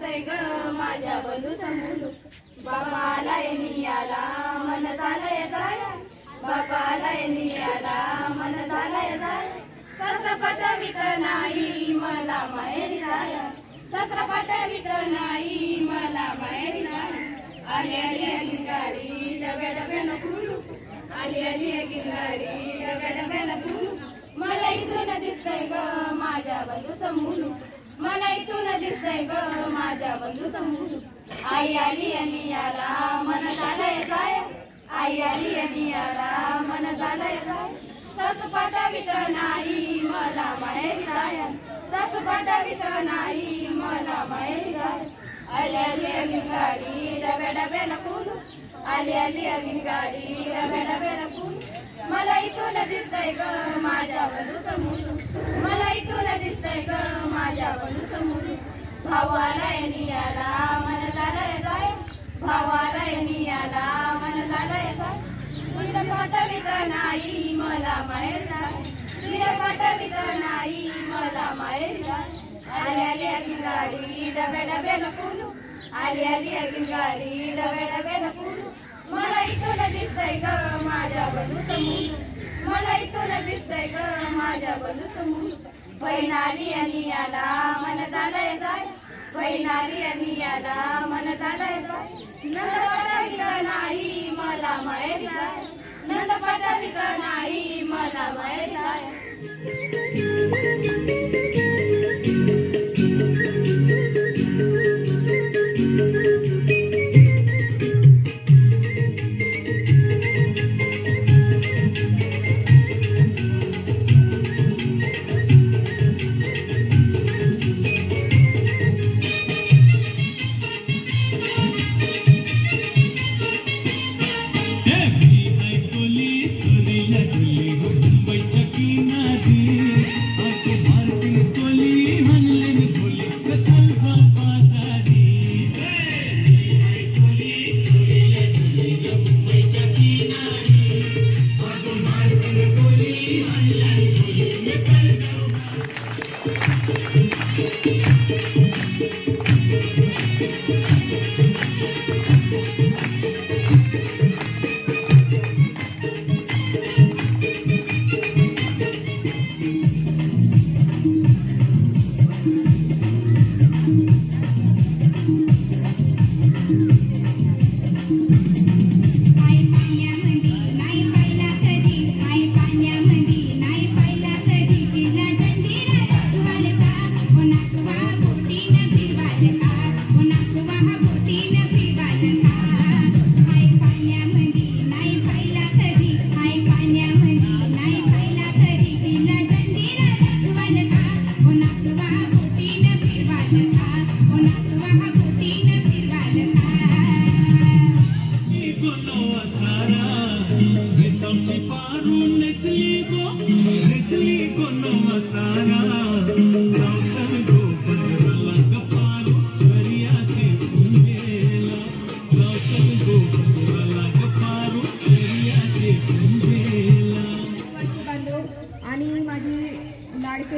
दिसतंय ग माझ्या बंधूचं मुलूक. बाबा आलाय नियाला मन झालंय जाया, बाबा आलाय नियाला मन झालंय जाया. सासरा पाठवित नाही मला माहेरी जाया, सासरा पाठवित नाही मला माहेरी जाया. आली आली आली गाडी डब्या डब्यानं फुलू, आली आली आली गाडी डब्या डब्यानं फुलू. मला इथून दिसतंय ग माझ्या बंधूचं मुलूक, मला इथून दिसतंय ग माझ्या बंधूचं मुलूक. आई आली आणि याला मन झालंय जाया, आई आली आणि याला मन झालंय जाया. सासू पाठवित नाही मला माहेरी जाया, सासू पाठवित नाही मला माहेरी जाया. आली आली आली गाडी डब्या डब्यानं फुलू, आली आली आली गाडी डब्या डब्यानं फुलू. मला इथून दिसतंय ग माझ्या बंधूचं मुलूक, मला इथून दिसतंय ग माझ्या बंधूचं मुलूक. भाऊ आलाय नियाला मन झालंय जाया, भाऊ आलाय नियाला मन झालंय जाया. तुझ्या पाठवित नाही मला माहेर जाय, तुझ्या पाठवित नाही मला माहेर जाय. आली आली आली गाडी डब्या डब्यानं फुलू, आली आली आली गाडी डब्या डब्यानं फुलू. मला इथून दिसतंय ग माझ्या बंधूचं मुलूक, मला इथून दिसतंय ग माझ्या बंधूचं मुलूक. बहीण आली आणि याला मन झालंय जाय, बहीण आली आणि याला मन झालंय जाय. नंद पाठवित नाही मला माहेरी जाय, नंद पाठवित नाही मला माहेरी जाय.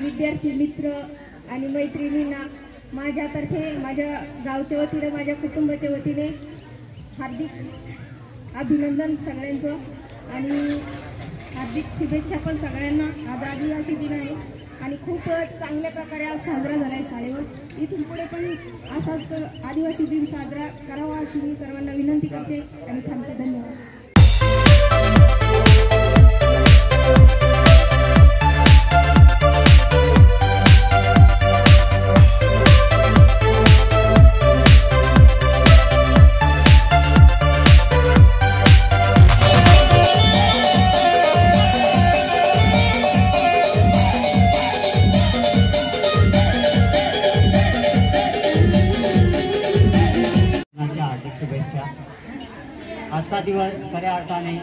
विद्यार्थी मित्र आणि मैत्रिणींना माझ्यातर्फे माझ्या गावच्या वतीने माझ्या कुटुंबाच्या वतीने हार्दिक अभिनंदन सगळ्यांचं आणि हार्दिक शुभेच्छा पण सगळ्यांना. आज आदिवासी दिन आहे आणि खूप चांगल्या प्रकारे आज साजरा झाला आहे शाळेवर. इथून पुढे पण असाच आदिवासी दिन साजरा करावा अशी मी सर्वांना विनंती करते आणि थांबते. धन्यवाद. आजचा दिवस खऱ्या अर्थाने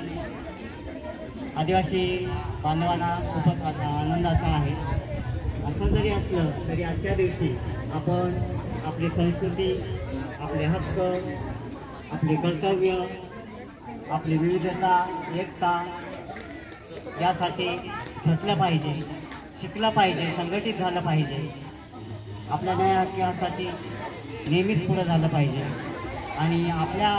आदिवासी बांधवांना खूपच आनंदाचा आहे. असं जरी असलं तरी आजच्या दिवशी आपण आपली संस्कृती, आपले हक्क, आपले कर्तव्य, आपली विविधता, एकता यासाठी झटलं पाहिजे, शिकलं पाहिजे, संघटित झालं पाहिजे. आपल्या न्याय हक्कासाठी नेहमीच पुढं झालं पाहिजे आणि आपल्या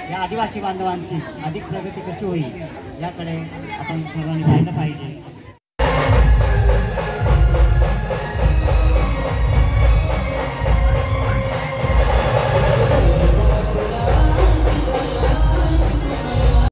या आदिवासी बांधवांची अधिक प्रगती कशी होईल याकडे आपण सर्वांनी पाहिलं पाहिजे.